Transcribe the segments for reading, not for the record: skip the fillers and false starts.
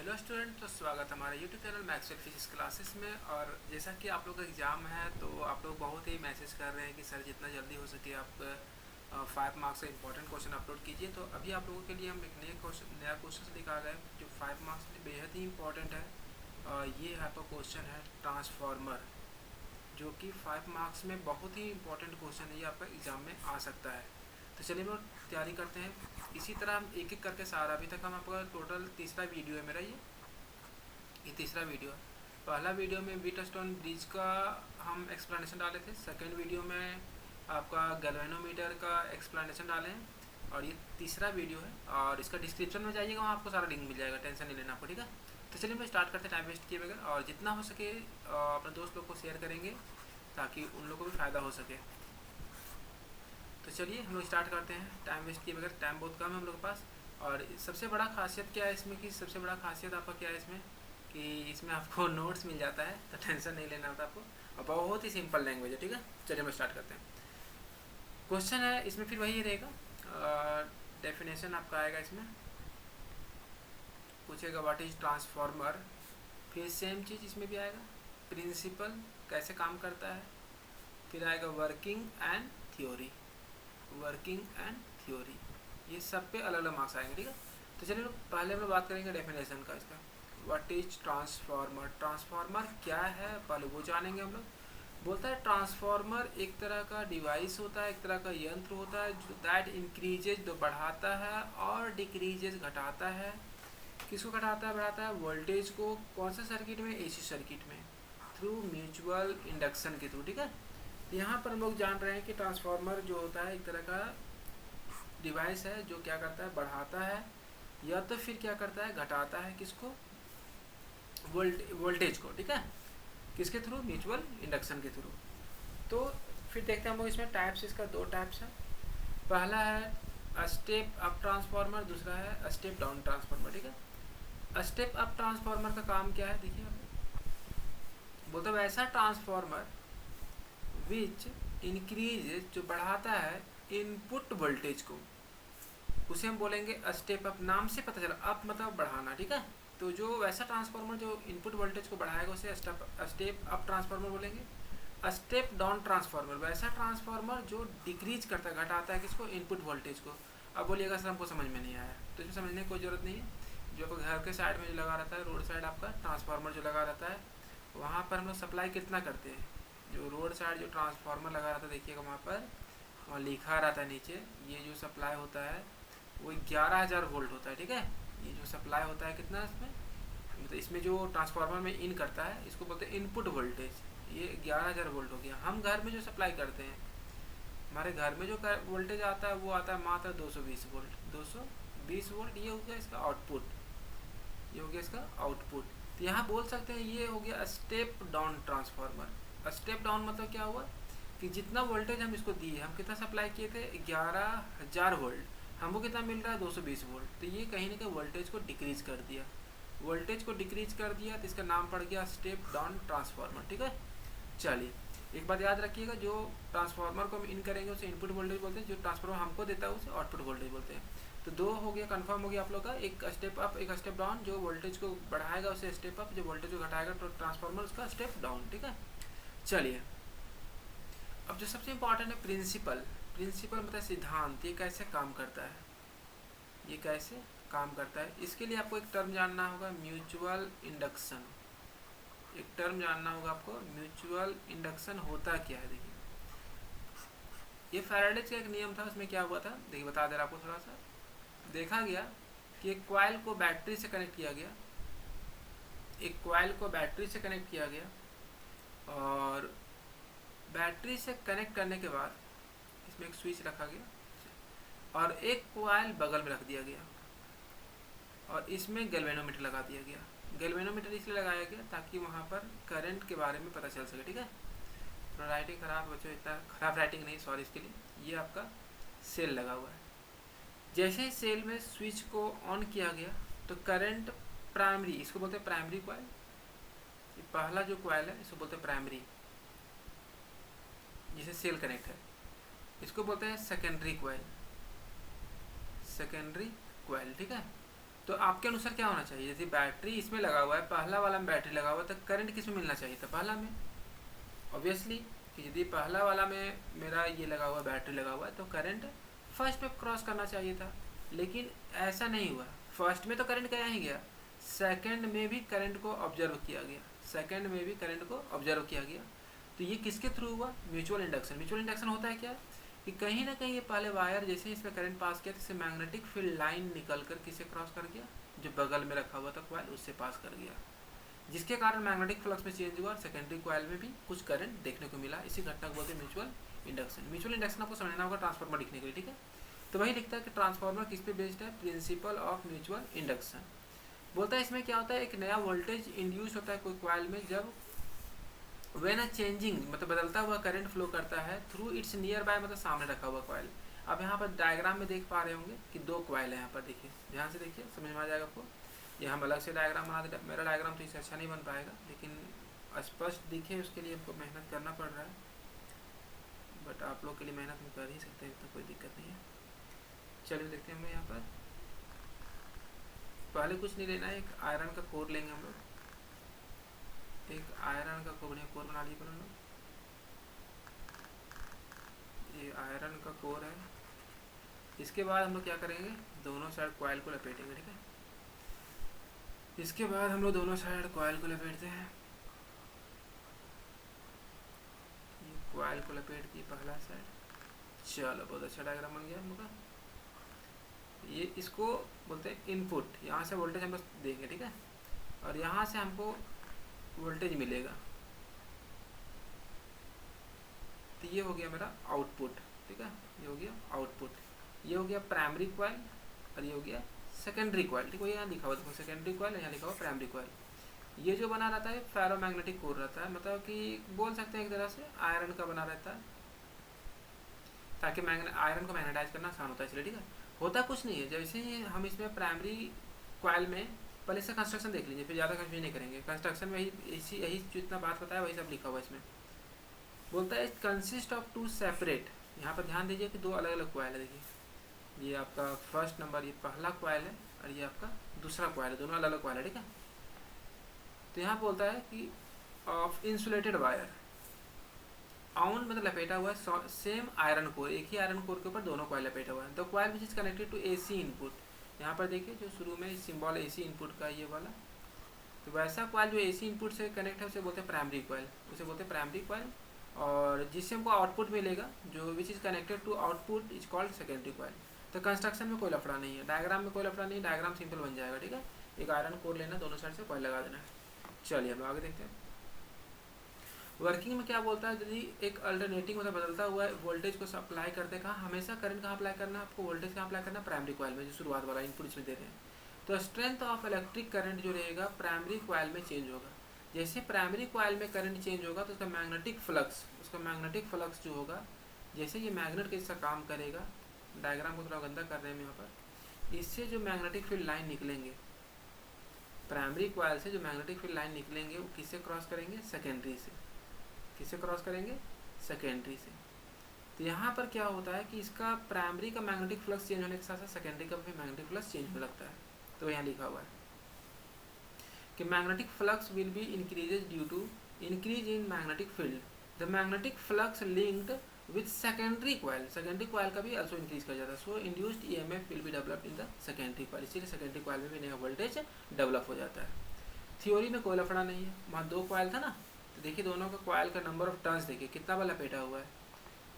Hello student, तो स्वागत है हमारे YouTube channel Maxwell physics classes में। और जैसा कि आप लोग का एग्ज़ाम है तो आप लोग बहुत ही मैसेज कर रहे हैं कि सर जितना जल्दी हो सके आप 5 मार्क्स का इंपॉर्टेंट क्वेश्चन अपलोड कीजिए। तो अभी आप लोगों के लिए हम एक नया क्वेश्चन लेकर आ गए जो 5 मार्क्स के लिए बेहद ही इंपॉर्टेंट है। ये आपका क्वेश्चन है ट्रांसफार्मर, जो कि 5 मार्क्स में बहुत ही इंपॉर्टेंट क्वेश्चन है। ये आपका एग्ज़ाम में आ सकता है। तो चलिए हम तैयारी करते हैं। इसी तरह हम एक एक करके सारा, अभी तक हम आपका टोटल तीसरा वीडियो है मेरा, ये तीसरा वीडियो है। पहला वीडियो में व्हीटस्टोन ब्रिज का हम एक्सप्लेनेशन डाले थे। सेकंड वीडियो में आपका गैल्वेनोमीटर का एक्सप्लेनेशन डाले हैं। और ये तीसरा वीडियो है और इसका डिस्क्रिप्शन में जाइएगा, वहाँ आपको सारा लिंक मिल जाएगा, टेंशन नहीं लेना आपको, ठीक है। तो चलिए मैं स्टार्ट करते हैं टाइम वेस्ट किए बगैर, और जितना हो सके अपने दोस्त लोग को शेयर करेंगे ताकि उन लोगों को भी फ़ायदा हो सके। तो चलिए हम लोग स्टार्ट करते हैं टाइम वेस्ट किए बगैर। टाइम बहुत कम है हम लोग के पास। और सबसे बड़ा खासियत क्या है इसमें, कि सबसे बड़ा खासियत आपका क्या है इसमें, कि इसमें आपको नोट्स मिल जाता है, तो टेंशन नहीं लेना होता आपको। और बहुत ही सिंपल लैंग्वेज है, ठीक है। चलिए हम स्टार्ट करते हैं। क्वेश्चन है इसमें, फिर वही रहेगा। डेफिनेशन आपका आएगा, इसमें पूछेगा व्हाट इज ट्रांसफार्मर। फिर सेम चीज़ इसमें भी आएगा, प्रिंसिपल कैसे काम करता है। फिर आएगा working and theory, working and theory. ये सब पे अलग अलग मार्क्स आएंगे, ठीक है। तो चलिए पहले हम लोग बात करेंगे डेफिनेशन का इसका। व्हाट इज ट्रांसफार्मर, ट्रांसफार्मर क्या है पहले वो जानेंगे हम लोग। बोलता है ट्रांसफार्मर एक तरह का डिवाइस होता है, एक तरह का यंत्र होता है जो दैट इंक्रीजेज, जो बढ़ाता है, और डिक्रीजेज, घटाता है। किसको घटाता है, बढ़ाता है? वोल्टेज को। कौन से सर्किट में? एसी सर्किट में, थ्रू म्यूचुअल इंडक्शन के थ्रू, ठीक है। तो यहाँ पर हम लोग जान रहे हैं कि ट्रांसफार्मर जो होता है एक तरह का डिवाइस है जो क्या करता है, बढ़ाता है, या तो फिर क्या करता है, घटाता है। किसको? वोल्टेज को, ठीक है। किसके थ्रू? म्यूचुअल इंडक्शन के थ्रू। तो फिर देखते हैं हम लोग इसमें टाइप्स, इसका दो टाइप्स है। पहला है स्टेप अप ट्रांसफार्मर, दूसरा है स्टेप डाउन ट्रांसफार्मर, ठीक है। स्टेप अप ट्रांसफार्मर का काम क्या है, देखिए बोलते हैं वैसा ट्रांसफार्मर विच इंक्रीज, जो बढ़ाता है इनपुट वोल्टेज को, उसे हम बोलेंगे स्टेप अप। नाम से पता चला, अप मतलब बढ़ाना, ठीक है। तो जो वैसा ट्रांसफार्मर जो इनपुट वोल्टेज को बढ़ाएगा उसे स्टेप अप ट्रांसफार्मर बोलेंगे। स्टेप डाउन ट्रांसफार्मर वैसा ट्रांसफार्मर जो डिक्रीज करता है, घटाता है किसको? इनपुट वोल्टेज को। अब बोलिएगा सर हमको समझ में नहीं आया, तो इसमें समझने की कोई ज़रूरत नहीं है। जो आपको घर के साइड में जो लगा रहता है, रोड साइड आपका ट्रांसफार्मर जो लगा रहता है, वहाँ पर हम लोग सप्लाई कितना करते हैं। जो रोड साइड जो ट्रांसफार्मर लगा रहता है, देखिएगा वहाँ पर, वहाँ लिखा रहता है नीचे, ये जो सप्लाई होता है वो 11,000 वोल्ट होता है, ठीक है। ये जो सप्लाई होता है कितना इसमें, मतलब इसमें जो ट्रांसफार्मर में इन करता है, इसको बोलते हैं इनपुट वोल्टेज। ये 11,000 वोल्ट हो गया। हम घर में जो सप्लाई करते हैं, हमारे घर में जो वोल्टेज आता है वो आता है मात्र 220 वोल्ट, 220 वोल्ट। ये हो गया इसका आउटपुट, ये हो गया इसका आउटपुट। तो यहाँ बोल सकते हैं ये हो गया step down transformer. Step down मतलब क्या हुआ, कि जितना वोल्टेज हम इसको दिए, हम कितना सप्लाई किए थे, 11,000 वोल्ट, हमको कितना मिल रहा है, 220 वोल्ट। तो ये कहीं ना कहीं वोल्टेज को डिक्रीज कर दिया, वोल्टेज को डिक्रीज कर दिया, तो इसका नाम पड़ गया स्टेप डाउन ट्रांसफार्मर, ठीक है। चलिए एक बात याद रखिएगा, जो ट्रांसफार्मर को हम इन करेंगे उसे इनपुट वोल्टेज बोलते हैं, जो ट्रांसफार्मर हमको देता है उसे आउटपुट वोल्टेज बोलते हैं। तो दो हो गया, कंफर्म हो गया आप लोग का, एक स्टेप अप एक स्टेप डाउन। जो वोल्टेज को बढ़ाएगा उसे स्टेप अप, जो वोल्टेज को घटाएगा तो ट्रांसफार्मर उसका स्टेप डाउन, ठीक है। चलिए अब जो सबसे इम्पोर्टेंट है प्रिंसिपल। प्रिंसिपल मतलब सिद्धांत, ये कैसे काम करता है, ये कैसे काम करता है। इसके लिए आपको एक टर्म जानना होगा, म्यूचुअल इंडक्शन। एक टर्म जानना होगा आपको, म्यूचुअल इंडक्शन होता क्या है। देखिए ये फैराडे का एक नियम था, उसमें क्या हुआ था, देखिए बता दे रहा आपको थोड़ा सा। देखा गया कि एक कॉइल को बैटरी से कनेक्ट किया गया, एक कॉइल को बैटरी से कनेक्ट किया गया, और बैटरी से कनेक्ट करने के बाद इसमें एक स्विच रखा गया, और एक कॉइल बगल में रख दिया गया, और इसमें गैल्वेनोमीटर लगा दिया गया। गैल्वेनोमीटर इसलिए लगाया गया ताकि वहाँ पर करंट के बारे में पता चल सके, ठीक है। तो राइटिंग ख़राब, बच्चों इतना ख़राब राइटिंग नहीं, सॉरी इसके लिए। ये आपका सेल लगा हुआ है। जैसे ही सेल में स्विच को ऑन किया गया तो करंट प्राइमरी, इसको बोलते हैं प्राइमरी कॉइल। ये पहला जो कॉइल है इसको बोलते हैं प्राइमरी, जिसे सेल कनेक्ट है। इसको बोलते हैं सेकेंडरी कॉइल, सेकेंडरी कॉइल, ठीक है। तो आपके अनुसार क्या होना चाहिए, जैसे बैटरी इसमें लगा हुआ है, पहला वाला में बैटरी लगा हुआ है, तो करंट किस में मिलना चाहिए था, पहला में, ऑब्वियसली। कि यदि पहला वाला में मेरा ये लगा हुआ बैटरी लगा हुआ है तो करंट फर्स्ट में क्रॉस करना चाहिए था, लेकिन ऐसा नहीं हुआ। फर्स्ट में तो करंट गया ही गया, सेकंड में भी करंट को ऑब्जर्व किया गया, सेकंड में भी करंट को ऑब्जर्व किया गया। तो ये किसके थ्रू हुआ, म्यूचुअल इंडक्शन। म्यूचुअल इंडक्शन होता है क्या, कि कहीं ना कहीं ये पहले वायर जैसे इसमें करंट पास किया तो इससे मैग्नेटिक फील्ड लाइन निकल कर किसे क्रॉस कर गया, जो बगल में रखा हुआ था कॉइल उससे पास कर गया, जिसके कारण मैग्नेटिक फ्लक्स में चेंज हुआ और सेकेंडरी कॉइल में भी कुछ करंट देखने को मिला। इसी घटना को बोलते हैं म्यूचुअल इंडक्शन। म्यूचुअल इंडक्शन आपको समझना होगा ट्रांसफार्मर लिखने के लिए, ठीक है। तो वही लिखता है कि ट्रांसफार्मर किस पे बेस्ड है, प्रिंसिपल ऑफ म्यूचुअल इंडक्शन। बोलता है इसमें क्या होता है, एक नया वोल्टेज इंड्यूस होता है कोई कॉइल में जब व्हेन अ चेंजिंग मतलब बदलता हुआ करंट फ्लो करता है थ्रू इट्स नियर बाय मतलब सामने रखा हुआ कॉइल। अब यहाँ पर डायग्राम में देख पा रहे होंगे कि दो कॉइल है यहाँ पर, देखिए ध्यान से देखिए समझ में आ जाएगा आपको। ये हम अलग से डायग्राम बना देते, मेरा डायग्राम तो इससे अच्छा नहीं बन पाएगा, लेकिन स्पष्ट दिखे उसके लिए हमको मेहनत करना पड़ रहा है, बट आप लोग के लिए मेहनत हम कर ही सकते हैं, तो कोई दिक्कत नहीं है। चलिए देखते हैं हम यहाँ पर, पहले कुछ नहीं लेना है, एक आयरन का कोर लेंगे हम लोग, एक आयरन का कोर बना लीजिए हम लोग। ये आयरन का कोर है। इसके बाद हम लोग क्या करेंगे, दोनों साइड कॉइल को लपेटेंगे, ठीक है। इसके बाद हम लोग दोनों साइड कॉइल को लपेटते हैं। ये कॉइल को लपेट दिए पहला साइड, चलो बहुत अच्छा डायग्राम बन गया हम लोग का। ये इसको बोलते हैं इनपुट, यहाँ से वोल्टेज हम लोग देंगे, ठीक है, और यहाँ से हमको वोल्टेज मिलेगा, तो ये हो गया मेरा आउटपुट, ठीक है, ये हो गया आउटपुट। ये हो गया प्राइमरी कॉइल और ये हो गया सेकेंडरी कॉइल, ठीक है। यहाँ लिखा हुआ देखो सेकेंडरी कॉइल, यहाँ लिखा हुआ प्राइमरी कॉइल। ये जो बना रहता है फेरोमैग्नेटिक कोर रहता है, मतलब कि बोल सकते हैं एक तरह से आयरन का बना रहता है, ताकि आयरन को मैग्नेटाइज करना आसान होता है, इसलिए, ठीक है। होता कुछ नहीं है, जैसे ही हम इसमें प्राइमरी कॉइल में पहले इसका कंस्ट्रक्शन देख लीजिए, फिर ज़्यादा कंफ्यूज नहीं करेंगे। कंस्ट्रक्शन में यही जितना बात बताया वही सब लिखा हुआ है इसमें। बोलता है कंसिस्ट ऑफ टू सेपरेट, यहाँ पर ध्यान दीजिए कि दो अलग अलग कॉइल है, देखिए ये आपका फर्स्ट नंबर, ये पहला कॉइल है और ये आपका दूसरा कॉइल है, दोनों अलग अलग कॉइल है, ठीक है। तो यहाँ बोलता है कि ऑफ इंसुलेटेड वायर आउन मतलब लपेटा हुआ है सेम आयरन कोर, एक ही आयरन कोर के ऊपर दोनों कॉइल लपेटा हुआ है। The coil which is connected to AC input, यहाँ पर देखिए जो शुरू में सिंबल एसी इनपुट का ये वाला, तो वैसा कॉइल जो एसी इनपुट से कनेक्ट है उसे बोलते हैं प्राइमरी कॉइल, उसे बोलते हैं प्राइमरी कॉइल। और जिससे हमको आउटपुट मिलेगा जो which is connected to output is called secondary coil. तो कंस्ट्रक्शन में कोई लफड़ा नहीं है, डायग्राम में कोई लफड़ा नहीं, डायग्राम सिंपल बन जाएगा, ठीक है। एक आयरन कोर लेना, दोनों साइड से कॉइल लगा देना है। चलिए हम आगे देखते हैं। वर्किंग में क्या बोलता है, यदि एक अल्टरनेटिंग मतलब बदलता हुआ वोल्टेज को सप्लाई करते, कहाँ हमेशा करंट कहाँ अप्लाई करना है आपको, वोल्टेज कहाँ अप्लाई करना है, प्राइमरी कॉइल में, जो शुरुआत वाला इनपुट इसमें दे रहे हैं। तो स्ट्रेंथ ऑफ इलेक्ट्रिक करंट जो रहेगा प्राइमरी कॉइल में चेंज होगा। जैसे प्राइमरी कॉइल में करंट चेंज होगा तो उसका मैग्नेटिक फ्लक्स जो होगा, जैसे ये मैग्नेट कैसा काम करेगा, डायग्राम को थोड़ा गंदा कर रहे हैं यहाँ पर, इससे जो मैग्नेटिक फील्ड लाइन निकलेंगे प्राइमरी कॉइल से, जो मैग्नेटिक फील्ड लाइन निकलेंगे वो किससे क्रॉस करेंगे, सेकेंडरी से। किससे क्रॉस करेंगे, सेकेंडरी से। तो यहाँ पर क्या होता है कि इसका प्राइमरी का मैग्नेटिक फ्लक्स चेंज होने के साथ साथ सेकेंडरी का भी मैग्नेटिक फ्लक्स चेंज होने लगता है। तो यहाँ लिखा हुआ है कि magnetic flux will be increases due to increase in magnetic field, the magnetic flux linked with secondary coil का भी ऑल्सो इंक्रीज कर जाता है। So induced EMF will be developed in the secondary coil, इसीलिए सेकेंडरी कॉइल में भी नया voltage develop हो जाता है। थ्योरी में कोई लफड़ा नहीं है, वहाँ दो कॉइल था ना, तो देखिए दोनों का कॉइल का नंबर ऑफ टर्न्स देखिए कितना बार लपेटा हुआ है।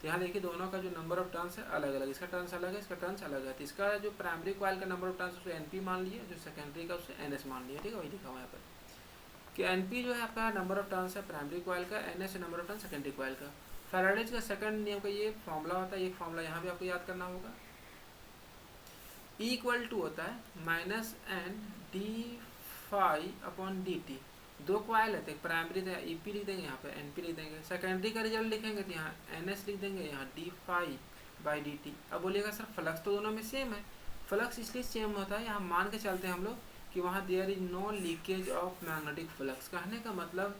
तो यहाँ देखिए दोनों का जो नंबर ऑफ टर्न्स है अलग अलग, इसका टर्न्स अलग है, इसका टर्न्स अलग है। तो इसका जो प्राइमरी कॉइल का नंबर ऑफ टर्न्स उसे एनपी मान लिया, जो सेकेंडरी का उसे एनएस मान लिया, ठीक है। वही लिखा हुआ है यहाँ पर कि एनपी जो है आपका नंबर ऑफ टर्न्स है प्राइमरी कॉइल का, NS number of turns secondary coil का। फैराडेज का सेकंड नियम का ये फॉर्मूला होता है, एक फॉर्मूला यहाँ भी आपको याद करना होगा। E इक्वल टू होता है minus N D phi upon D T. दो कॉइल है, प्राइमरी तो ईपी लिख देंगे, यहाँ पे एनपी लिख देंगे, सेकेंडरी का रिजल्ट लिखेंगे तो यहाँ एनएस लिख देंगे, यहाँ D phi by D T. अब बोलिएगा सर फ्लक्स तो दोनों में सेम है, फ्लक्स इसलिए सेम होता है, यहाँ मान के चलते हैं हम लोग कि वहाँ there is no leakage of magnetic flux. कहने का मतलब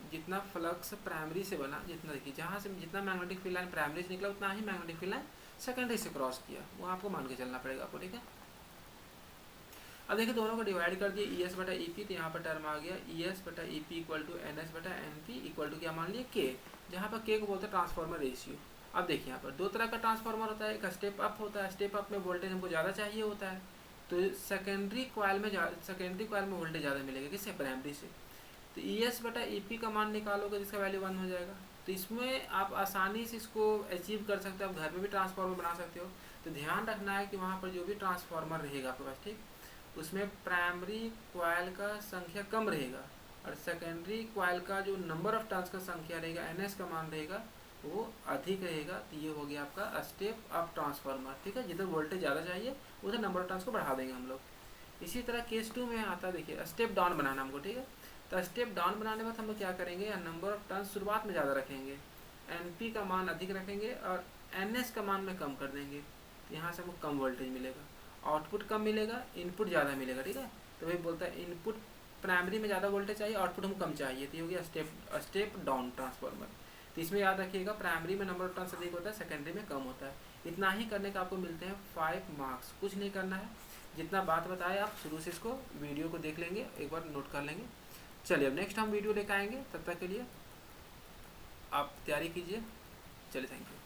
जितना फ्लक्स प्राइमरी से बना, जितना देखिए जहाँ से जितना मैग्नेटिक फील्ड लाइन प्राइमरी से निकला उतना ही मैग्नेटिक फील्ड लाइन सेकेंडरी से क्रॉस किया, वो आपको मान के चलना पड़ेगा आपको, ठीक है। अब देखिए दोनों को डिवाइड कर दिए ई एस बटा ई पी, तो यहाँ पर टर्म आ गया ई एस बटा E P equal to N S बटा एन पी इक्वल टू क्या मान लिया के, जहाँ पर के को बोलते हैं ट्रांसफार्मर रेशियो। अब देखिए यहाँ पर दो तरह का ट्रांसफार्मर होता है, एक स्टेप अप होता है, स्टेप अप में वोल्टेज हमको ज़्यादा चाहिए होता है, तो सेकेंडरी कॉइल में वोल्टेज ज़्यादा मिलेगा, किससे, प्राइमरी से। तो ई एस बटा ई पी का मान निकालोगे जिसका वैल्यू 1 हो जाएगा। तो इसमें आप आसानी से इसको अचीव कर सकते हो, आप घर में भी ट्रांसफार्मर बना सकते हो। तो ध्यान रखना है कि वहाँ पर जो भी ट्रांसफार्मर रहेगा आपके पास, ठीक, उसमें प्राइमरी कॉइल का संख्या कम रहेगा और सेकेंडरी कॉइल का जो नंबर ऑफ टर्न्स का संख्या रहेगा, एन एस का मान रहेगा, वो अधिक रहेगा। तो ये हो गया आपका स्टेप अप ट्रांसफार्मर, ठीक है। जिधर वोल्टेज ज़्यादा चाहिए उधर नंबर ऑफ टर्न्स को बढ़ा देंगे हम लोग। इसी तरह केस 2 में आता है, देखिए स्टेप डाउन बनाना हमको, ठीक है। तो स्टेप डाउन बनाने में हम लोग क्या करेंगे, नंबर ऑफ टर्न्स शुरुआत में ज़्यादा रखेंगे, एन पी का मान अधिक रखेंगे और एन एस का मान में कम कर देंगे। तो यहाँ से हमको कम वोल्टेज मिलेगा, आउटपुट कम मिलेगा, इनपुट ज़्यादा मिलेगा, ठीक है। तो वही बोलता है इनपुट प्राइमरी में ज़्यादा वोल्टेज चाहिए, आउटपुट हमको कम चाहिए, तो ये हो गया स्टेप डाउन ट्रांसफार्मर। तो इसमें याद रखिएगा प्राइमरी में नंबर ऑफ टर्न्स अधिक होता है, सेकेंडरी में कम होता है। इतना ही करने का आपको मिलते हैं 5 मार्क्स, कुछ नहीं करना है, जितना बात बताया आप शुरू से इसको वीडियो को देख लेंगे, एक बार नोट कर लेंगे। चलिए अब नेक्स्ट हम वीडियो लेकर आएंगे, तब तक के लिए आप तैयारी कीजिए। चलिए, थैंक यू।